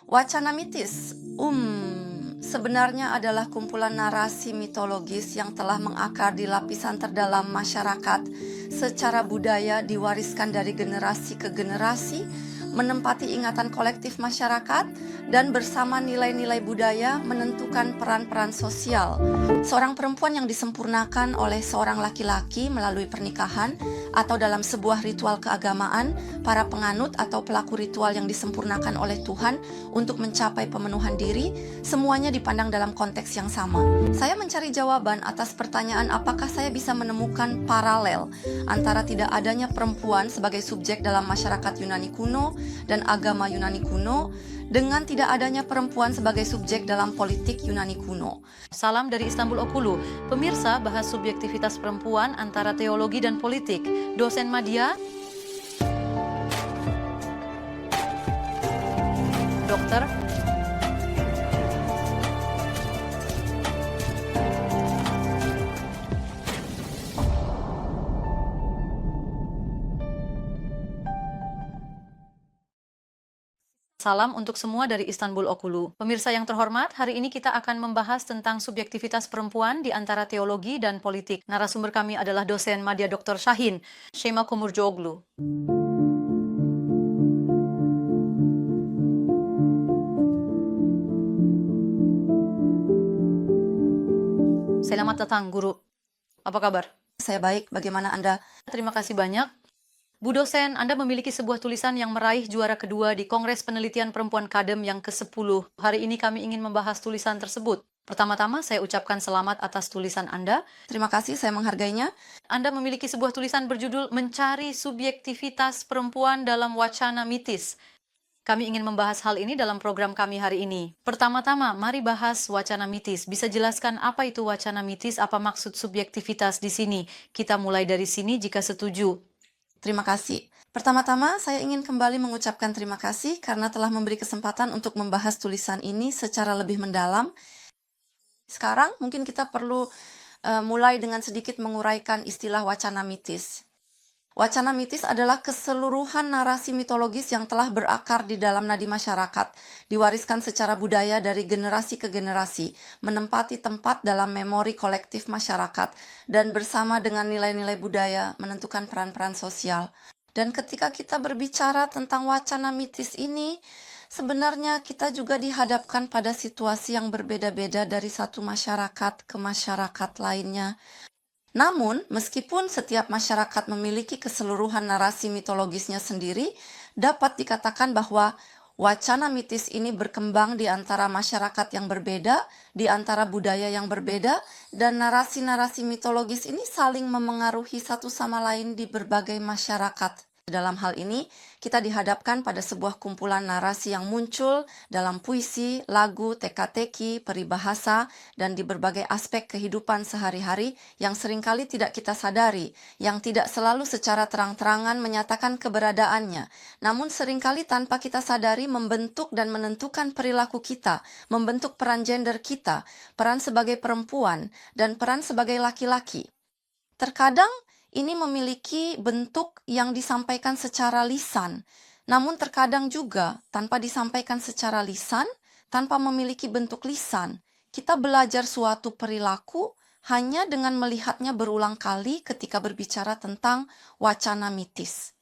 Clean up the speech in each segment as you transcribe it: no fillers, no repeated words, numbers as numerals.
Wacana mitis, sebenarnya adalah kumpulan narasi mitologis yang telah mengakar di lapisan terdalam masyarakat. Secara budaya diwariskan dari generasi ke generasi, menempati ingatan kolektif masyarakat, dan bersama nilai-nilai budaya menentukan peran-peran sosial. Seorang perempuan yang disempurnakan oleh seorang laki-laki melalui pernikahan atau dalam sebuah ritual keagamaan, para penganut atau pelaku ritual yang disempurnakan oleh Tuhan untuk mencapai pemenuhan diri, semuanya dipandang dalam konteks yang sama. Saya mencari jawaban atas pertanyaan apakah saya bisa menemukan paralel antara tidak adanya perempuan sebagai subjek dalam masyarakat Yunani kuno dan agama Yunani kuno dengan tidak adanya perempuan sebagai subjek dalam politik Yunani kuno. Salam dari Istanbul Okulu. Pemirsa, bahas subjektivitas perempuan antara teologi dan politik. Dosen Madya, dokter, salam untuk semua dari Istanbul Okulu. Pemirsa yang terhormat, hari ini kita akan membahas tentang subjektivitas perempuan di antara teologi dan politik. Narasumber kami adalah dosen Madya Dr. Shahin, Shema Kumurjoglu. Selamat datang, Guru. Apa kabar? Saya baik, bagaimana Anda? Terima kasih banyak. Bu dosen, Anda memiliki sebuah tulisan yang meraih juara kedua di Kongres Penelitian Perempuan Kadem yang ke-10. Hari ini kami ingin membahas tulisan tersebut. Pertama-tama, saya ucapkan selamat atas tulisan Anda. Terima kasih, saya menghargainya. Anda memiliki sebuah tulisan berjudul Mencari Subjektivitas Perempuan dalam Wacana Mitis. Kami ingin membahas hal ini dalam program kami hari ini. Pertama-tama, mari bahas wacana mitis. Bisa jelaskan apa itu wacana mitis, apa maksud subjektivitas di sini? Kita mulai dari sini jika setuju. Terima kasih. Pertama-tama, saya ingin kembali mengucapkan terima kasih karena telah memberi kesempatan untuk membahas tulisan ini secara lebih mendalam. Sekarang mungkin kita perlu mulai dengan sedikit menguraikan istilah wacana mitis. Wacana mitis adalah keseluruhan narasi mitologis yang telah berakar di dalam nadi masyarakat, diwariskan secara budaya dari generasi ke generasi, menempati tempat dalam memori kolektif masyarakat, dan bersama dengan nilai-nilai budaya menentukan peran-peran sosial. Dan ketika kita berbicara tentang wacana mitis ini, sebenarnya kita juga dihadapkan pada situasi yang berbeda-beda dari satu masyarakat ke masyarakat lainnya. Namun, meskipun setiap masyarakat memiliki keseluruhan narasi mitologisnya sendiri, dapat dikatakan bahwa wacana mitis ini berkembang di antara masyarakat yang berbeda, di antara budaya yang berbeda, dan narasi-narasi mitologis ini saling memengaruhi satu sama lain di berbagai masyarakat. Dalam hal ini, kita dihadapkan pada sebuah kumpulan narasi yang muncul dalam puisi, lagu, teka-teki, peribahasa, dan di berbagai aspek kehidupan sehari-hari yang seringkali tidak kita sadari, yang tidak selalu secara terang-terangan menyatakan keberadaannya, namun seringkali tanpa kita sadari membentuk dan menentukan perilaku kita, membentuk peran gender kita, peran sebagai perempuan, dan peran sebagai laki-laki. Terkadang ini memiliki bentuk yang disampaikan secara lisan, namun terkadang juga tanpa disampaikan secara lisan, tanpa memiliki bentuk lisan. Kita belajar suatu perilaku hanya dengan melihatnya berulang kali ketika berbicara tentang wacana mitis.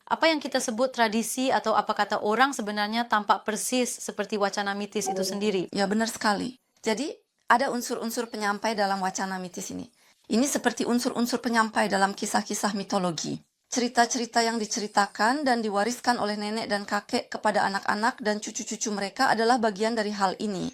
Apa yang kita sebut tradisi atau apa kata orang sebenarnya tampak persis seperti wacana mitis itu sendiri. Ya, benar sekali. Jadi, ada unsur-unsur penyampai dalam wacana mitis ini. Ini seperti unsur-unsur penyampai dalam kisah-kisah mitologi. Cerita-cerita yang diceritakan dan diwariskan oleh nenek dan kakek kepada anak-anak dan cucu-cucu mereka adalah bagian dari hal ini.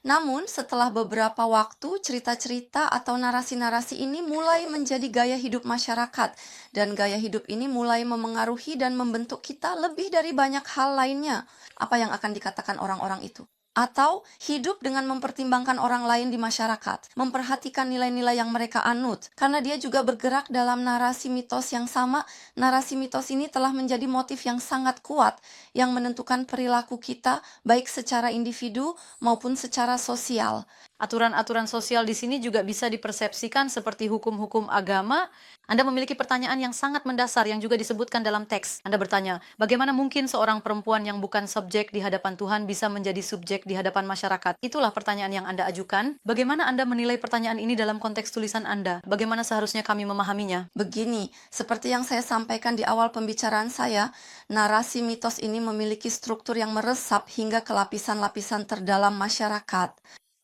Namun, setelah beberapa waktu, cerita-cerita atau narasi-narasi ini mulai menjadi gaya hidup masyarakat, dan gaya hidup ini mulai memengaruhi dan membentuk kita lebih dari banyak hal lainnya. Apa yang akan dikatakan orang-orang itu? Atau hidup dengan mempertimbangkan orang lain di masyarakat, memperhatikan nilai-nilai yang mereka anut, karena dia juga bergerak dalam narasi mitos yang sama. Narasi mitos ini telah menjadi motif yang sangat kuat, yang menentukan perilaku kita, baik secara individu maupun secara sosial. Aturan-aturan sosial di sini juga bisa dipersepsikan seperti hukum-hukum agama. Anda memiliki pertanyaan yang sangat mendasar yang juga disebutkan dalam teks. Anda bertanya, bagaimana mungkin seorang perempuan yang bukan subjek di hadapan Tuhan bisa menjadi subjek di hadapan masyarakat? Itulah pertanyaan yang Anda ajukan. Bagaimana Anda menilai pertanyaan ini dalam konteks tulisan Anda? Bagaimana seharusnya kami memahaminya? Begini, seperti yang saya sampaikan di awal pembicaraan saya, narasi mitos ini memiliki struktur yang meresap hingga ke lapisan-lapisan terdalam masyarakat.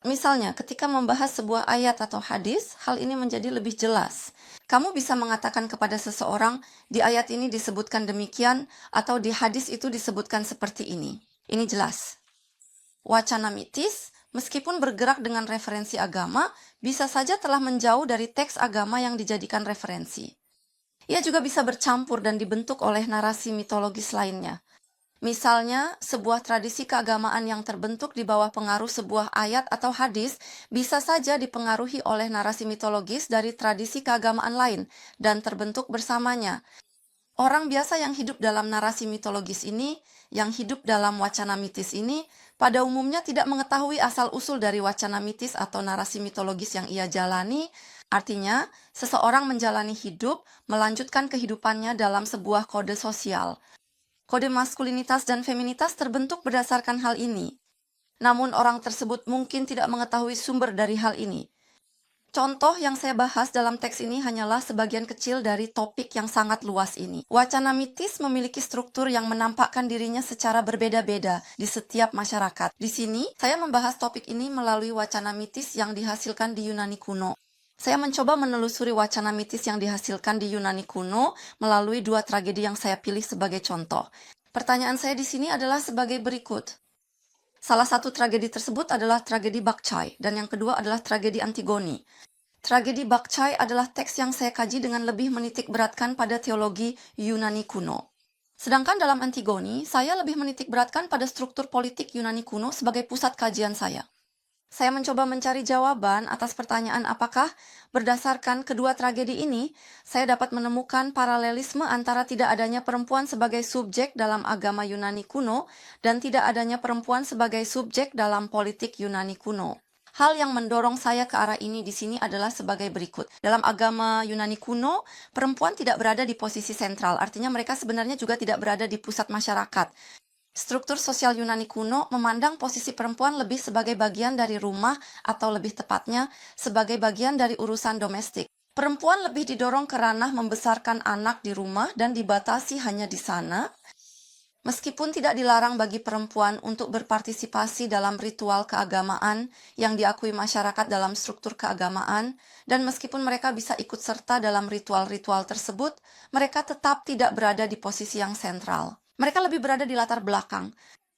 Misalnya, ketika membahas sebuah ayat atau hadis, hal ini menjadi lebih jelas. Kamu bisa mengatakan kepada seseorang, di ayat ini disebutkan demikian, atau di hadis itu disebutkan seperti ini. Ini jelas. Wacana mitis, meskipun bergerak dengan referensi agama, bisa saja telah menjauh dari teks agama yang dijadikan referensi. Ia juga bisa bercampur dan dibentuk oleh narasi mitologis lainnya. Misalnya, sebuah tradisi keagamaan yang terbentuk di bawah pengaruh sebuah ayat atau hadis bisa saja dipengaruhi oleh narasi mitologis dari tradisi keagamaan lain dan terbentuk bersamanya. Orang biasa yang hidup dalam narasi mitologis ini, yang hidup dalam wacana mitis ini, pada umumnya tidak mengetahui asal-usul dari wacana mitis atau narasi mitologis yang ia jalani. Artinya, seseorang menjalani hidup, melanjutkan kehidupannya dalam sebuah kode sosial. Kode maskulinitas dan feminitas terbentuk berdasarkan hal ini. Namun orang tersebut mungkin tidak mengetahui sumber dari hal ini. Contoh yang saya bahas dalam teks ini hanyalah sebagian kecil dari topik yang sangat luas ini. Wacana mitis memiliki struktur yang menampakkan dirinya secara berbeda-beda di setiap masyarakat. Di sini, saya membahas topik ini melalui wacana mitis yang dihasilkan di Yunani kuno. Saya mencoba menelusuri wacana mitis yang dihasilkan di Yunani kuno melalui dua tragedi yang saya pilih sebagai contoh. Pertanyaan saya di sini adalah sebagai berikut. Salah satu tragedi tersebut adalah tragedi Bakchai, dan yang kedua adalah tragedi Antigoni. Tragedi Bakchai adalah teks yang saya kaji dengan lebih menitik beratkan pada teologi Yunani kuno. Sedangkan dalam Antigoni, saya lebih menitik beratkan pada struktur politik Yunani kuno sebagai pusat kajian saya. Saya mencoba mencari jawaban atas pertanyaan apakah berdasarkan kedua tragedi ini, saya dapat menemukan paralelisme antara tidak adanya perempuan sebagai subjek dalam agama Yunani kuno dan tidak adanya perempuan sebagai subjek dalam politik Yunani kuno. Hal yang mendorong saya ke arah ini di sini adalah sebagai berikut. Dalam agama Yunani kuno, perempuan tidak berada di posisi sentral, artinya mereka sebenarnya juga tidak berada di pusat masyarakat. Struktur sosial Yunani kuno memandang posisi perempuan lebih sebagai bagian dari rumah atau lebih tepatnya sebagai bagian dari urusan domestik. Perempuan lebih didorong ke ranah membesarkan anak di rumah dan dibatasi hanya di sana. Meskipun tidak dilarang bagi perempuan untuk berpartisipasi dalam ritual keagamaan yang diakui masyarakat dalam struktur keagamaan, dan meskipun mereka bisa ikut serta dalam ritual-ritual tersebut, mereka tetap tidak berada di posisi yang sentral. Mereka lebih berada di latar belakang.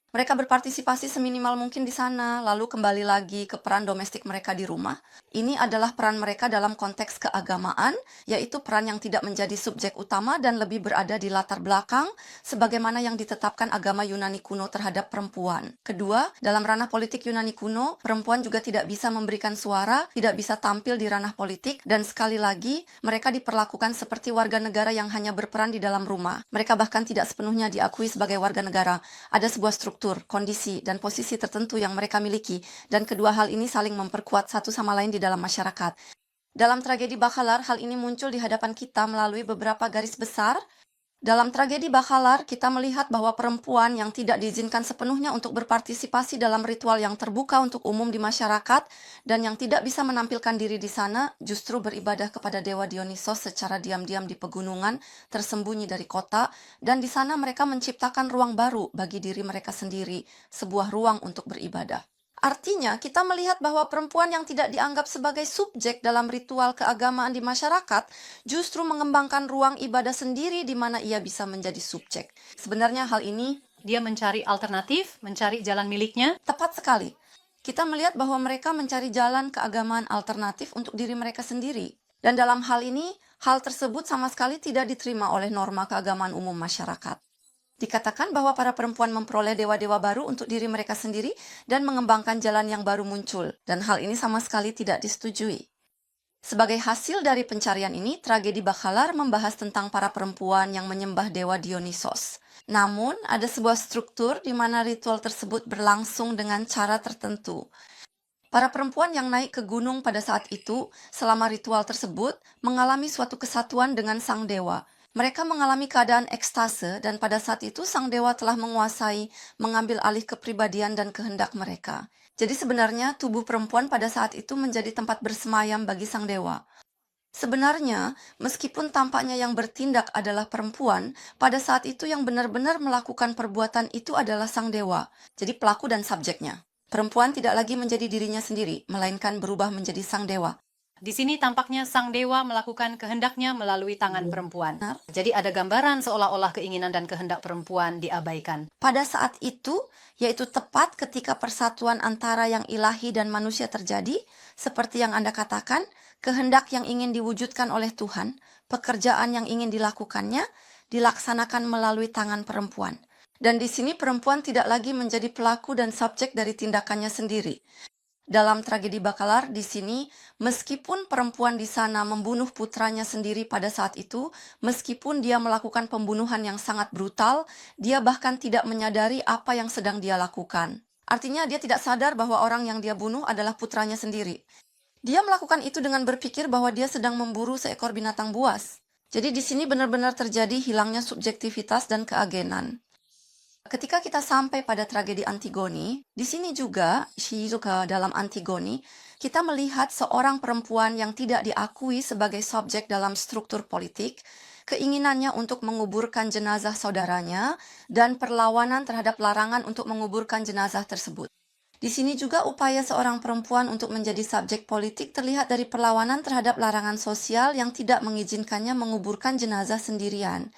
Mereka berpartisipasi seminimal mungkin di sana, lalu kembali lagi ke peran domestik mereka di rumah. Ini adalah peran mereka dalam konteks keagamaan, yaitu peran yang tidak menjadi subjek utama dan lebih berada di latar belakang, sebagaimana yang ditetapkan agama Yunani kuno terhadap perempuan. Kedua, dalam ranah politik Yunani kuno, perempuan juga tidak bisa memberikan suara, tidak bisa tampil di ranah politik, dan sekali lagi, mereka diperlakukan seperti warga negara yang hanya berperan di dalam rumah. Mereka bahkan tidak sepenuhnya diakui sebagai warga negara. Ada sebuah struktur, kondisi, dan posisi tertentu yang mereka miliki, dan kedua hal ini saling memperkuat satu sama lain di dalam masyarakat. Dalam tragedi Bakhlar, hal ini muncul di hadapan kita melalui beberapa garis besar. Dalam tragedi Bakhlar, kita melihat bahwa perempuan yang tidak diizinkan sepenuhnya untuk berpartisipasi dalam ritual yang terbuka untuk umum di masyarakat dan yang tidak bisa menampilkan diri di sana justru beribadah kepada Dewa Dionysos secara diam-diam di pegunungan tersembunyi dari kota, dan di sana mereka menciptakan ruang baru bagi diri mereka sendiri, sebuah ruang untuk beribadah. Artinya, kita melihat bahwa perempuan yang tidak dianggap sebagai subjek dalam ritual keagamaan di masyarakat justru mengembangkan ruang ibadah sendiri di mana ia bisa menjadi subjek. Sebenarnya hal ini Dia mencari alternatif, mencari jalan miliknya. tepat sekali. Kita melihat bahwa mereka mencari jalan keagamaan alternatif untuk diri mereka sendiri. Dan dalam hal ini, hal tersebut sama sekali tidak diterima oleh norma keagamaan umum masyarakat. Dikatakan bahwa para perempuan memperoleh dewa-dewa baru untuk diri mereka sendiri dan mengembangkan jalan yang baru muncul, dan hal ini sama sekali tidak disetujui. Sebagai hasil dari pencarian ini, tragedi Bakhlar membahas tentang para perempuan yang menyembah Dewa Dionysos. Namun, ada sebuah struktur di mana ritual tersebut berlangsung dengan cara tertentu. Para perempuan yang naik ke gunung pada saat itu, selama ritual tersebut, mengalami suatu kesatuan dengan sang dewa. Mereka mengalami keadaan ekstase dan pada saat itu sang dewa telah menguasai, mengambil alih kepribadian dan kehendak mereka. Jadi sebenarnya tubuh perempuan pada saat itu menjadi tempat bersemayam bagi sang dewa. Sebenarnya, meskipun tampaknya yang bertindak adalah perempuan, pada saat itu yang benar-benar melakukan perbuatan itu adalah sang dewa, jadi pelaku dan subjeknya. Perempuan tidak lagi menjadi dirinya sendiri, melainkan berubah menjadi sang dewa. Di sini tampaknya sang dewa melakukan kehendaknya melalui tangan perempuan. Benar. Jadi ada gambaran seolah-olah keinginan dan kehendak perempuan diabaikan. Pada saat itu, yaitu tepat ketika persatuan antara yang ilahi dan manusia terjadi, seperti yang Anda katakan, kehendak yang ingin diwujudkan oleh Tuhan, pekerjaan yang ingin dilakukannya, dilaksanakan melalui tangan perempuan. Dan di sini perempuan tidak lagi menjadi pelaku dan subjek dari tindakannya sendiri. Dalam tragedi Bakalar di sini, meskipun perempuan di sana membunuh putranya sendiri pada saat itu, meskipun dia melakukan pembunuhan yang sangat brutal, dia bahkan tidak menyadari apa yang sedang dia lakukan. Artinya dia tidak sadar bahwa orang yang dia bunuh adalah putranya sendiri. Dia melakukan itu dengan berpikir bahwa dia sedang memburu seekor binatang buas. Jadi di sini benar-benar terjadi hilangnya subjektivitas dan keagenan. Ketika kita sampai pada tragedi Antigoni, di sini juga, Shizuka dalam Antigoni, kita melihat seorang perempuan yang tidak diakui sebagai subjek dalam struktur politik, keinginannya untuk menguburkan jenazah saudaranya, dan perlawanan terhadap larangan untuk menguburkan jenazah tersebut. Di sini juga upaya seorang perempuan untuk menjadi subjek politik terlihat dari perlawanan terhadap larangan sosial yang tidak mengizinkannya menguburkan jenazah sendirian.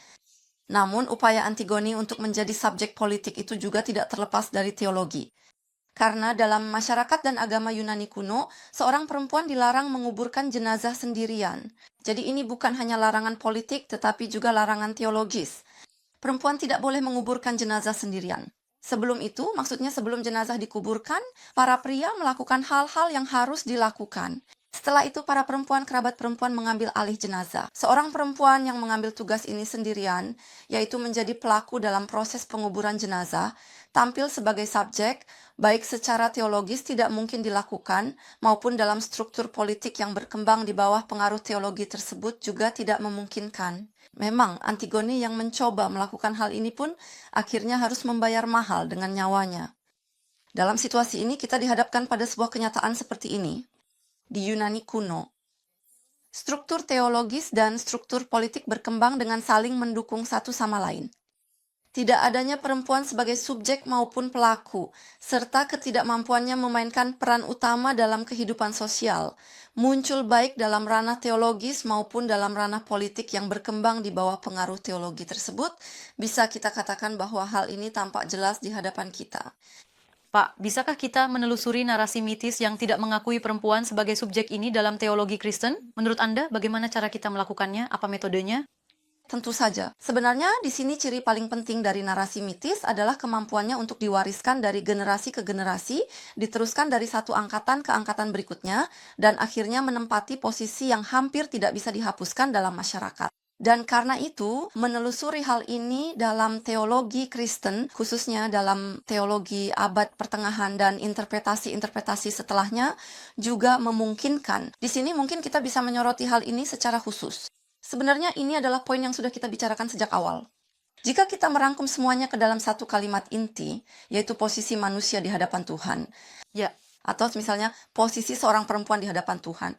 Namun, upaya Antigoni untuk menjadi subjek politik itu juga tidak terlepas dari teologi. Karena dalam masyarakat dan agama Yunani kuno, seorang perempuan dilarang menguburkan jenazah sendirian. Jadi ini bukan hanya larangan politik, tetapi juga larangan teologis. Perempuan tidak boleh menguburkan jenazah sendirian. Sebelum itu, maksudnya sebelum jenazah dikuburkan, para pria melakukan hal-hal yang harus dilakukan. Setelah itu, para kerabat perempuan mengambil alih jenazah. Seorang perempuan yang mengambil tugas ini sendirian, yaitu menjadi pelaku dalam proses penguburan jenazah, tampil sebagai subjek, baik secara teologis tidak mungkin dilakukan, maupun dalam struktur politik yang berkembang di bawah pengaruh teologi tersebut juga tidak memungkinkan. Memang, Antigoni yang mencoba melakukan hal ini pun akhirnya harus membayar mahal dengan nyawanya. Dalam situasi ini, kita dihadapkan pada sebuah kenyataan seperti ini. Di Yunani kuno, struktur teologis dan struktur politik berkembang dengan saling mendukung satu sama lain. Tidak adanya perempuan sebagai subjek maupun pelaku, serta ketidakmampuannya memainkan peran utama dalam kehidupan sosial, muncul baik dalam ranah teologis maupun dalam ranah politik yang berkembang di bawah pengaruh teologi tersebut, bisa kita katakan bahwa hal ini tampak jelas di hadapan kita. Pak, bisakah kita menelusuri narasi mitis yang tidak mengakui perempuan sebagai subjek ini dalam teologi Kristen? Menurut Anda, bagaimana cara kita melakukannya? Apa metodenya? Tentu saja. Sebenarnya di sini ciri paling penting dari narasi mitis adalah kemampuannya untuk diwariskan dari generasi ke generasi, diteruskan dari satu angkatan ke angkatan berikutnya, dan akhirnya menempati posisi yang hampir tidak bisa dihapuskan dalam masyarakat. Dan karena itu, menelusuri hal ini dalam teologi Kristen, khususnya dalam teologi abad pertengahan dan interpretasi-interpretasi setelahnya, juga memungkinkan. Di sini mungkin kita bisa menyoroti hal ini secara khusus. Sebenarnya ini adalah poin yang sudah kita bicarakan sejak awal. Jika kita merangkum semuanya ke dalam satu kalimat inti, yaitu posisi manusia di hadapan Tuhan, Ya, atau misalnya posisi seorang perempuan di hadapan Tuhan.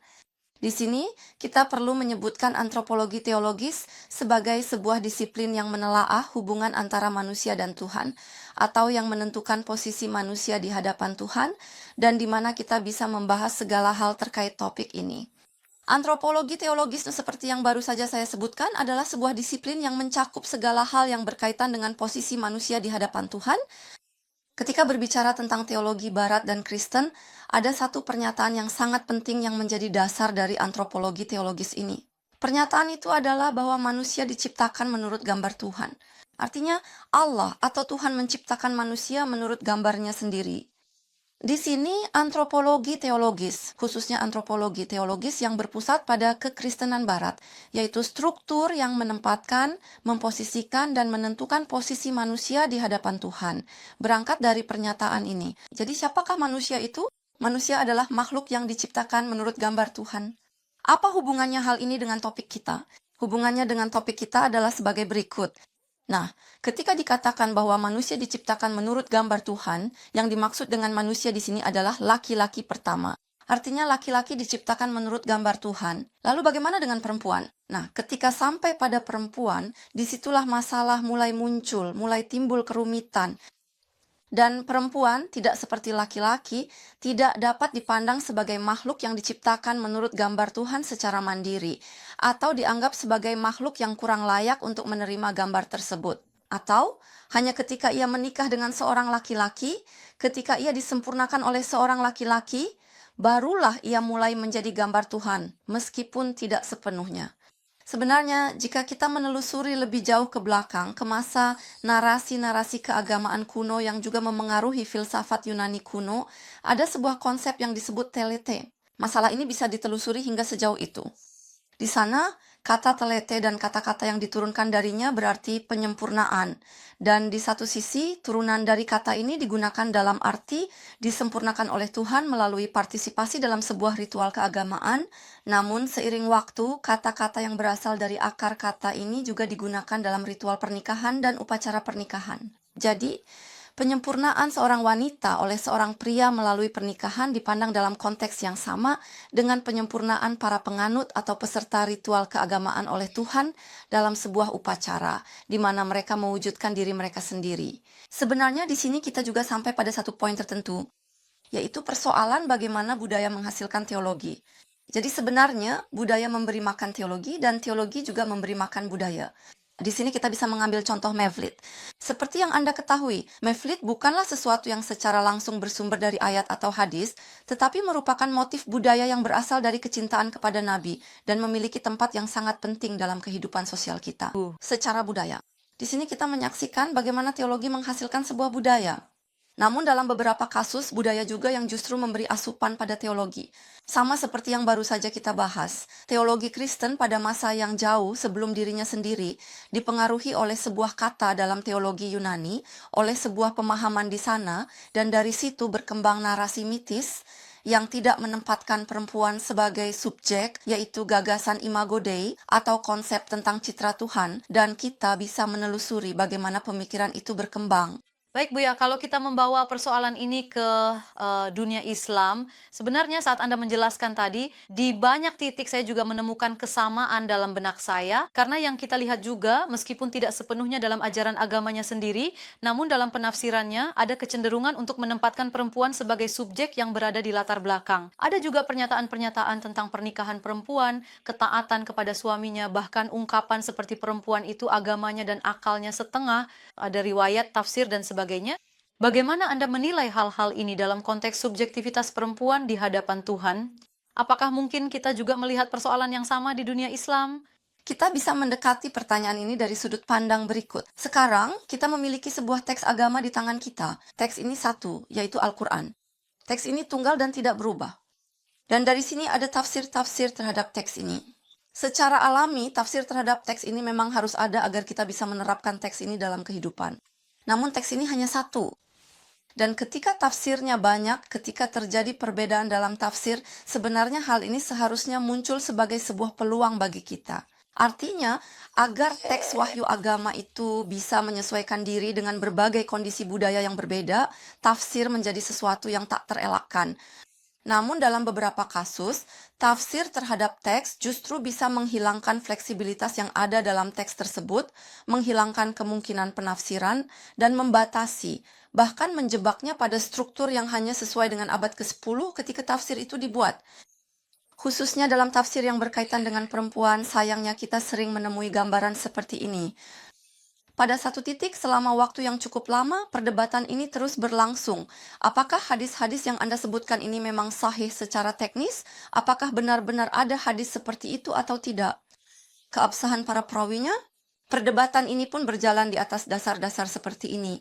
Di sini, kita perlu menyebutkan antropologi teologis sebagai sebuah disiplin yang menelaah hubungan antara manusia dan Tuhan, atau yang menentukan posisi manusia di hadapan Tuhan, dan di mana kita bisa membahas segala hal terkait topik ini. Antropologi teologis seperti yang baru saja saya sebutkan adalah sebuah disiplin yang mencakup segala hal yang berkaitan dengan posisi manusia di hadapan Tuhan. Ketika berbicara tentang teologi Barat dan Kristen, ada satu pernyataan yang sangat penting yang menjadi dasar dari antropologi teologis ini. Pernyataan itu adalah bahwa manusia diciptakan menurut gambar Tuhan. Artinya, Allah atau Tuhan menciptakan manusia menurut gambarnya sendiri. Di sini, antropologi teologis, khususnya antropologi teologis yang berpusat pada kekristenan Barat, yaitu struktur yang menempatkan, memposisikan, dan menentukan posisi manusia di hadapan Tuhan, berangkat dari pernyataan ini. Jadi, siapakah manusia itu? Manusia adalah makhluk yang diciptakan menurut gambar Tuhan. Apa hubungannya hal ini dengan topik kita? Hubungannya dengan topik kita adalah sebagai berikut. Nah, ketika dikatakan bahwa manusia diciptakan menurut gambar Tuhan, yang dimaksud dengan manusia di sini adalah laki-laki pertama. Artinya laki-laki diciptakan menurut gambar Tuhan. Lalu bagaimana dengan perempuan? Nah, ketika sampai pada perempuan, disitulah masalah mulai muncul, mulai timbul kerumitan. Dan perempuan, tidak seperti laki-laki, tidak dapat dipandang sebagai makhluk yang diciptakan menurut gambar Tuhan secara mandiri, atau dianggap sebagai makhluk yang kurang layak untuk menerima gambar tersebut. Atau, hanya ketika ia menikah dengan seorang laki-laki, ketika ia disempurnakan oleh seorang laki-laki, barulah ia mulai menjadi gambar Tuhan, meskipun tidak sepenuhnya. Sebenarnya, jika kita menelusuri lebih jauh ke belakang, ke masa narasi-narasi keagamaan kuno yang juga memengaruhi filsafat Yunani kuno, ada sebuah konsep yang disebut telete. Masalah ini bisa ditelusuri hingga sejauh itu. Di sana, kata telete dan kata-kata yang diturunkan darinya berarti penyempurnaan. Dan di satu sisi, turunan dari kata ini digunakan dalam arti disempurnakan oleh Tuhan melalui partisipasi dalam sebuah ritual keagamaan. Namun, seiring waktu, kata-kata yang berasal dari akar kata ini juga digunakan dalam ritual pernikahan dan upacara pernikahan. Jadi, penyempurnaan seorang wanita oleh seorang pria melalui pernikahan dipandang dalam konteks yang sama dengan penyempurnaan para penganut atau peserta ritual keagamaan oleh Tuhan dalam sebuah upacara, di mana mereka mewujudkan diri mereka sendiri. Sebenarnya di sini kita juga sampai pada satu poin tertentu, yaitu persoalan bagaimana budaya menghasilkan teologi. Jadi sebenarnya budaya memberi makan teologi dan teologi juga memberi makan budaya. Di sini kita bisa mengambil contoh Mevlit. Seperti yang Anda ketahui, Mevlit bukanlah sesuatu yang secara langsung bersumber dari ayat atau hadis, tetapi merupakan motif budaya yang berasal dari kecintaan kepada Nabi dan memiliki tempat yang sangat penting dalam kehidupan sosial kita. Secara budaya. Di sini kita menyaksikan bagaimana teologi menghasilkan sebuah budaya. Namun dalam beberapa kasus, budaya juga yang justru memberi asupan pada teologi. Sama seperti yang baru saja kita bahas, teologi Kristen pada masa yang jauh sebelum dirinya sendiri dipengaruhi oleh sebuah kata dalam teologi Yunani, oleh sebuah pemahaman di sana, dan dari situ berkembang narasi mitis yang tidak menempatkan perempuan sebagai subjek, yaitu gagasan imago Dei atau konsep tentang citra Tuhan, dan kita bisa menelusuri bagaimana pemikiran itu berkembang. Baik Buya, kalau kita membawa persoalan ini ke dunia Islam, sebenarnya saat Anda menjelaskan tadi, di banyak titik saya juga menemukan kesamaan dalam benak saya, karena yang kita lihat juga, meskipun tidak sepenuhnya dalam ajaran agamanya sendiri, namun dalam penafsirannya ada kecenderungan untuk menempatkan perempuan sebagai subjek yang berada di latar belakang. Ada juga pernyataan-pernyataan tentang pernikahan perempuan, ketaatan kepada suaminya, bahkan ungkapan seperti perempuan itu agamanya dan akalnya setengah, ada riwayat, tafsir, dan sebagainya. Bagaimana Anda menilai hal-hal ini dalam konteks subjektivitas perempuan di hadapan Tuhan? Apakah mungkin kita juga melihat persoalan yang sama di dunia Islam? Kita bisa mendekati pertanyaan ini dari sudut pandang berikut. Sekarang, kita memiliki sebuah teks agama di tangan kita. Teks ini satu, yaitu Al-Quran. Teks ini tunggal dan tidak berubah. Dan dari sini ada tafsir-tafsir terhadap teks ini. Secara alami, tafsir terhadap teks ini memang harus ada agar kita bisa menerapkan teks ini dalam kehidupan. Namun teks ini hanya satu. Dan ketika tafsirnya banyak, ketika terjadi perbedaan dalam tafsir, sebenarnya hal ini seharusnya muncul sebagai sebuah peluang bagi kita. Artinya, agar teks wahyu agama itu bisa menyesuaikan diri dengan berbagai kondisi budaya yang berbeda, tafsir menjadi sesuatu yang tak terelakkan. Namun dalam beberapa kasus, tafsir terhadap teks justru bisa menghilangkan fleksibilitas yang ada dalam teks tersebut, menghilangkan kemungkinan penafsiran, dan membatasi, bahkan menjebaknya pada struktur yang hanya sesuai dengan abad ke-10 ketika tafsir itu dibuat. Khususnya dalam tafsir yang berkaitan dengan perempuan, sayangnya kita sering menemui gambaran seperti ini. Pada satu titik selama waktu yang cukup lama, perdebatan ini terus berlangsung. Apakah hadis-hadis yang Anda sebutkan ini memang sahih secara teknis? Apakah benar-benar ada hadis seperti itu atau tidak? Keabsahan para perawinya? Perdebatan ini pun berjalan di atas dasar-dasar seperti ini.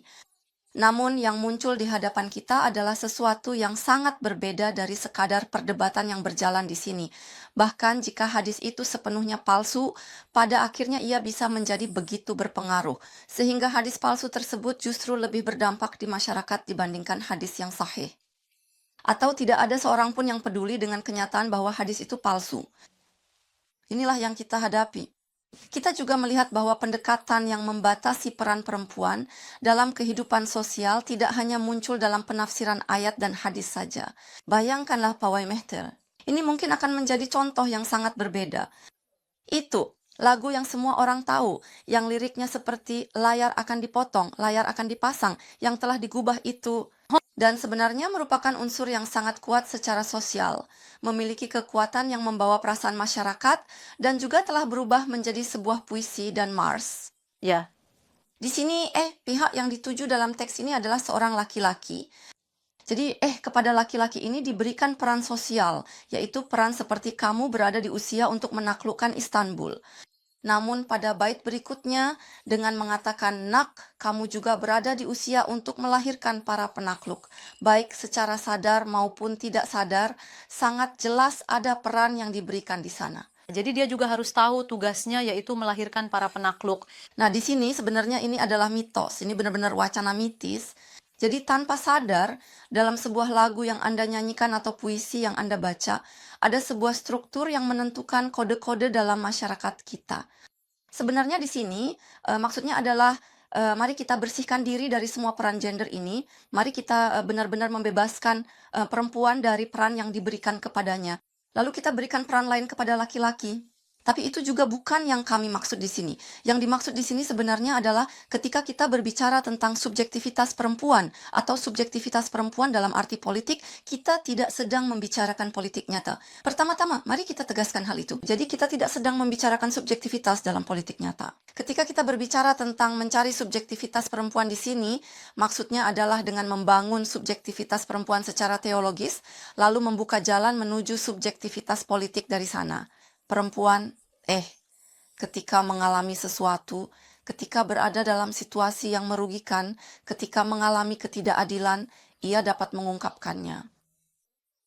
Namun yang muncul di hadapan kita adalah sesuatu yang sangat berbeda dari sekadar perdebatan yang berjalan di sini. Bahkan jika hadis itu sepenuhnya palsu, pada akhirnya ia bisa menjadi begitu berpengaruh, sehingga hadis palsu tersebut justru lebih berdampak di masyarakat dibandingkan hadis yang sahih. Atau tidak ada seorang pun yang peduli dengan kenyataan bahwa hadis itu palsu. Inilah yang kita hadapi. Kita juga melihat bahwa pendekatan yang membatasi peran perempuan dalam kehidupan sosial tidak hanya muncul dalam penafsiran ayat dan hadis saja. Bayangkanlah pawai Mehter. Ini mungkin akan menjadi contoh yang sangat berbeda. Itu lagu yang semua orang tahu, yang liriknya seperti layar akan dipotong, layar akan dipasang, yang telah digubah itu. Dan sebenarnya merupakan unsur yang sangat kuat secara sosial, memiliki kekuatan yang membawa perasaan masyarakat, dan juga telah berubah menjadi sebuah puisi dan mars. Ya, Di sini, pihak yang dituju dalam teks ini adalah seorang laki-laki. Jadi, kepada laki-laki ini diberikan peran sosial, yaitu peran seperti kamu berada di usia untuk menaklukkan Istanbul. Namun pada bait berikutnya, dengan mengatakan, "Nak, kamu juga berada di usia untuk melahirkan para penakluk." Baik secara sadar maupun tidak sadar, sangat jelas ada peran yang diberikan di sana. jadi dia juga harus tahu tugasnya yaitu melahirkan para penakluk. Nah, di sini sebenarnya ini adalah mitos. Ini benar-benar wacana mitis. Jadi tanpa sadar, dalam sebuah lagu yang Anda nyanyikan atau puisi yang Anda baca, ada sebuah struktur yang menentukan kode-kode dalam masyarakat kita. Sebenarnya di sini maksudnya adalah mari kita bersihkan diri dari semua peran gender ini. Mari kita benar-benar membebaskan perempuan dari peran yang diberikan kepadanya. Lalu kita berikan peran lain kepada laki-laki. Tapi itu juga bukan yang kami maksud di sini. Yang dimaksud di sini sebenarnya adalah ketika kita berbicara tentang subjektivitas perempuan atau subjektivitas perempuan dalam arti politik, kita tidak sedang membicarakan politik nyata. Pertama-tama, mari kita tegaskan hal itu. Jadi kita tidak sedang membicarakan subjektivitas dalam politik nyata. Ketika kita berbicara tentang mencari subjektivitas perempuan di sini, maksudnya adalah dengan membangun subjektivitas perempuan secara teologis, lalu membuka jalan menuju subjektivitas politik dari sana. Perempuan, ketika mengalami sesuatu, ketika berada dalam situasi yang merugikan, ketika mengalami ketidakadilan, ia dapat mengungkapkannya.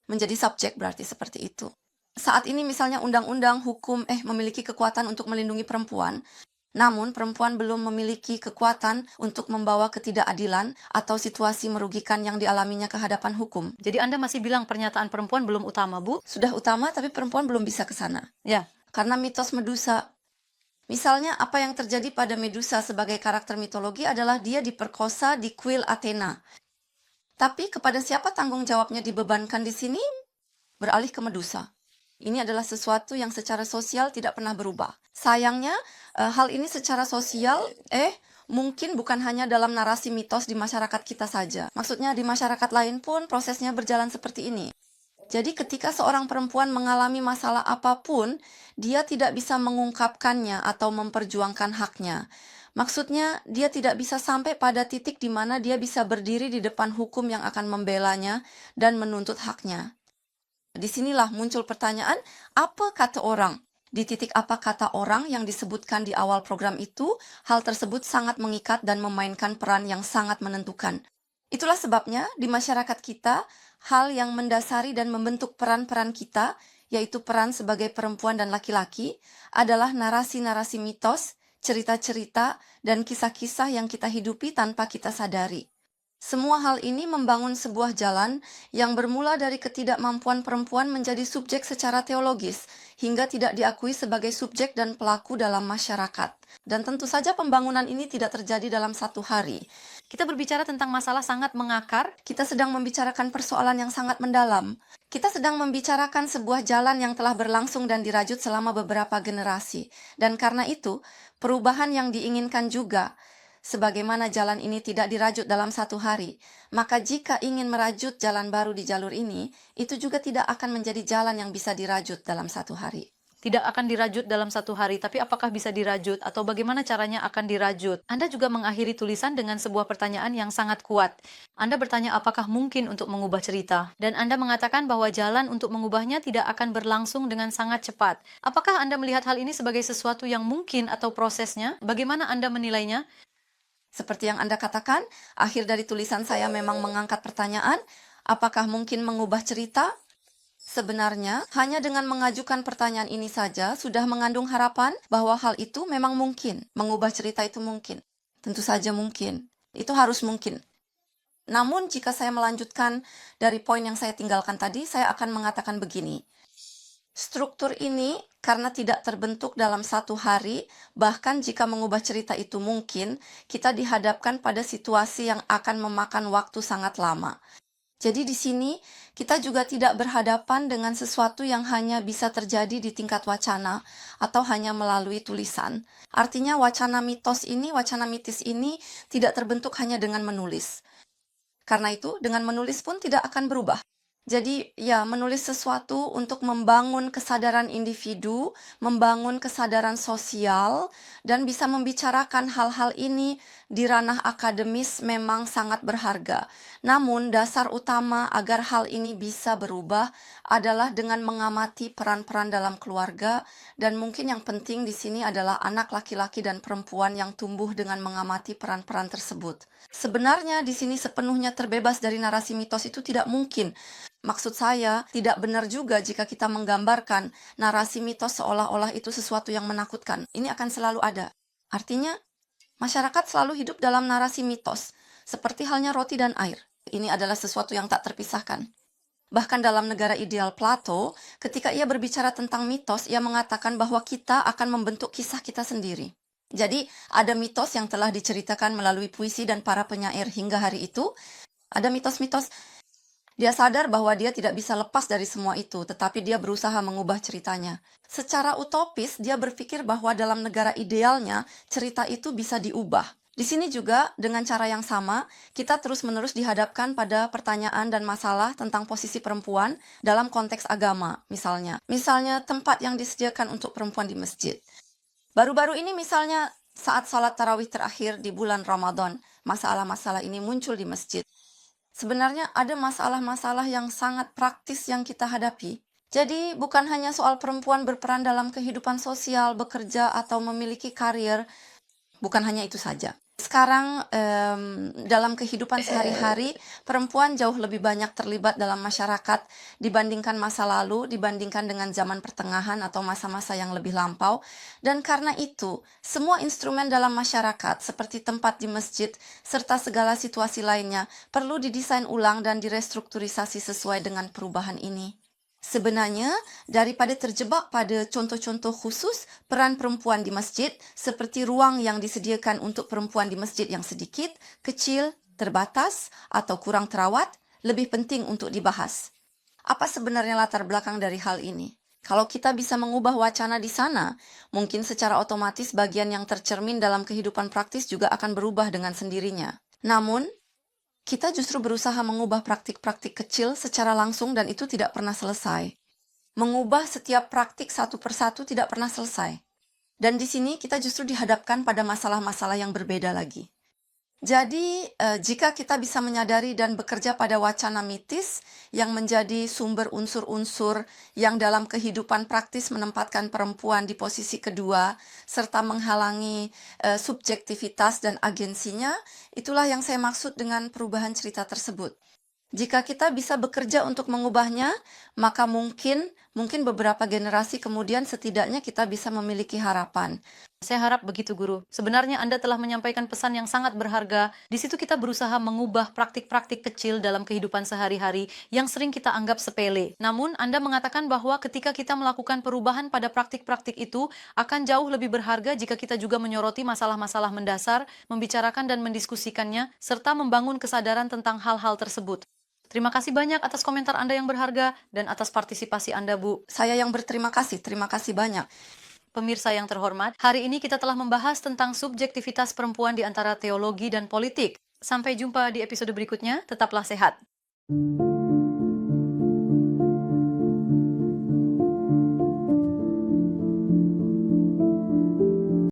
Menjadi subjek berarti seperti itu. Saat ini misalnya undang-undang hukum memiliki kekuatan untuk melindungi perempuan, namun perempuan belum memiliki kekuatan untuk membawa ketidakadilan atau situasi merugikan yang dialaminya ke hadapan hukum. Jadi Anda masih bilang pernyataan perempuan belum utama, Bu? Sudah utama, tapi perempuan belum bisa ke sana. Ya. Karena mitos Medusa. Misalnya apa yang terjadi pada Medusa sebagai karakter mitologi adalah dia diperkosa di kuil Athena. Tapi kepada siapa tanggung jawabnya dibebankan di sini? Beralih ke Medusa. Ini adalah sesuatu yang secara sosial tidak pernah berubah. Sayangnya, hal ini secara sosial, mungkin bukan hanya dalam narasi mitos di masyarakat kita saja. Maksudnya di masyarakat lain pun prosesnya berjalan seperti ini. Jadi ketika seorang perempuan mengalami masalah apapun, dia tidak bisa mengungkapkannya atau memperjuangkan haknya. Maksudnya, dia tidak bisa sampai pada titik di mana dia bisa berdiri di depan hukum yang akan membelanya dan menuntut haknya. Disinilah muncul pertanyaan, apa kata orang? Di titik apa kata orang yang disebutkan di awal program itu, hal tersebut sangat mengikat dan memainkan peran yang sangat menentukan. Itulah sebabnya di masyarakat kita, hal yang mendasari dan membentuk peran-peran kita, yaitu peran sebagai perempuan dan laki-laki, adalah narasi-narasi mitos, cerita-cerita, dan kisah-kisah yang kita hidupi tanpa kita sadari. Semua hal ini membangun sebuah jalan yang bermula dari ketidakmampuan perempuan menjadi subjek secara teologis, hingga tidak diakui sebagai subjek dan pelaku dalam masyarakat. Dan tentu saja pembangunan ini tidak terjadi dalam satu hari. Kita berbicara tentang masalah sangat mengakar. Kita sedang membicarakan persoalan yang sangat mendalam. Kita sedang membicarakan sebuah jalan yang telah berlangsung dan dirajut selama beberapa generasi. Dan karena itu, perubahan yang diinginkan juga, sebagaimana jalan ini tidak dirajut dalam satu hari, maka jika ingin merajut jalan baru di jalur ini, itu juga tidak akan menjadi jalan yang bisa dirajut dalam satu hari. Tidak akan dirajut dalam satu hari, tapi apakah bisa dirajut atau bagaimana caranya akan dirajut? Anda juga mengakhiri tulisan dengan sebuah pertanyaan yang sangat kuat. Anda bertanya apakah mungkin untuk mengubah cerita, dan Anda mengatakan bahwa jalan untuk mengubahnya tidak akan berlangsung dengan sangat cepat. Apakah Anda melihat hal ini sebagai sesuatu yang mungkin atau prosesnya? Bagaimana Anda menilainya? Seperti yang Anda katakan, akhir dari tulisan saya memang mengangkat pertanyaan, apakah mungkin mengubah cerita? Sebenarnya, hanya dengan mengajukan pertanyaan ini saja sudah mengandung harapan bahwa hal itu memang mungkin. Mengubah cerita itu mungkin. Tentu saja mungkin. Itu harus mungkin. Namun jika saya melanjutkan dari poin yang saya tinggalkan tadi, saya akan mengatakan begini. Struktur ini karena tidak terbentuk dalam satu hari, bahkan jika mengubah cerita itu mungkin, kita dihadapkan pada situasi yang akan memakan waktu sangat lama. Jadi di sini kita juga tidak berhadapan dengan sesuatu yang hanya bisa terjadi di tingkat wacana atau hanya melalui tulisan. Artinya wacana mitis ini tidak terbentuk hanya dengan menulis. Karena itu, dengan menulis pun tidak akan berubah. Jadi, ya, menulis sesuatu untuk membangun kesadaran individu, membangun kesadaran sosial, dan bisa membicarakan hal-hal ini di ranah akademis memang sangat berharga. Namun, dasar utama agar hal ini bisa berubah adalah dengan mengamati peran-peran dalam keluarga, dan mungkin yang penting di sini adalah anak laki-laki dan perempuan yang tumbuh dengan mengamati peran-peran tersebut. Sebenarnya di sini sepenuhnya terbebas dari narasi mitos itu tidak mungkin. Maksud saya, tidak benar juga jika kita menggambarkan narasi mitos seolah-olah itu sesuatu yang menakutkan. Ini akan selalu ada. Artinya, masyarakat selalu hidup dalam narasi mitos, seperti halnya roti dan air. Ini adalah sesuatu yang tak terpisahkan. Bahkan dalam negara ideal Plato, ketika ia berbicara tentang mitos, ia mengatakan bahwa kita akan membentuk kisah kita sendiri. Jadi, ada mitos yang telah diceritakan melalui puisi dan para penyair hingga hari itu. Ada mitos-mitos. Dia sadar bahwa dia tidak bisa lepas dari semua itu, tetapi dia berusaha mengubah ceritanya. Secara utopis, dia berpikir bahwa dalam negara idealnya, cerita itu bisa diubah. Di sini juga, dengan cara yang sama, kita terus-menerus dihadapkan pada pertanyaan dan masalah tentang posisi perempuan dalam konteks agama, misalnya. Misalnya, tempat yang disediakan untuk perempuan di masjid. Baru-baru ini misalnya, saat salat tarawih terakhir di bulan Ramadan, masalah-masalah ini muncul di masjid. Sebenarnya ada masalah-masalah yang sangat praktis yang kita hadapi. Jadi bukan hanya soal perempuan berperan dalam kehidupan sosial, bekerja, atau memiliki karir. Bukan hanya itu saja. Sekarang dalam kehidupan sehari-hari, perempuan jauh lebih banyak terlibat dalam masyarakat dibandingkan masa lalu, dibandingkan dengan zaman pertengahan atau masa-masa yang lebih lampau. Dan karena itu, semua instrumen dalam masyarakat seperti tempat di masjid, serta segala situasi lainnya perlu didesain ulang dan direstrukturisasi sesuai dengan perubahan ini. Sebenarnya, daripada terjebak pada contoh-contoh khusus peran perempuan di masjid, seperti ruang yang disediakan untuk perempuan di masjid yang sedikit, kecil, terbatas, atau kurang terawat, lebih penting untuk dibahas. Apa sebenarnya latar belakang dari hal ini? Kalau kita bisa mengubah wacana di sana, mungkin secara otomatis bagian yang tercermin dalam kehidupan praktis juga akan berubah dengan sendirinya. Namun, kita justru berusaha mengubah praktik-praktik kecil secara langsung dan itu tidak pernah selesai. Mengubah setiap praktik satu persatu tidak pernah selesai. Dan di sini kita justru dihadapkan pada masalah-masalah yang berbeda lagi. Jadi, jika kita bisa menyadari dan bekerja pada wacana mitis yang menjadi sumber unsur-unsur yang dalam kehidupan praktis menempatkan perempuan di posisi kedua, serta menghalangi subjektivitas dan agensinya, itulah yang saya maksud dengan perubahan cerita tersebut. Jika kita bisa bekerja untuk mengubahnya, maka mungkin beberapa generasi kemudian setidaknya kita bisa memiliki harapan. Saya harap begitu, Guru. Sebenarnya Anda telah menyampaikan pesan yang sangat berharga. Di situ kita berusaha mengubah praktik-praktik kecil dalam kehidupan sehari-hari yang sering kita anggap sepele. Namun, Anda mengatakan bahwa ketika kita melakukan perubahan pada praktik-praktik itu, akan jauh lebih berharga jika kita juga menyoroti masalah-masalah mendasar, membicarakan dan mendiskusikannya, serta membangun kesadaran tentang hal-hal tersebut. Terima kasih banyak atas komentar Anda yang berharga dan atas partisipasi Anda, Bu. Saya yang berterima kasih banyak. Pemirsa yang terhormat, hari ini kita telah membahas tentang subjektivitas perempuan di antara teologi dan politik. Sampai jumpa di episode berikutnya, tetaplah sehat.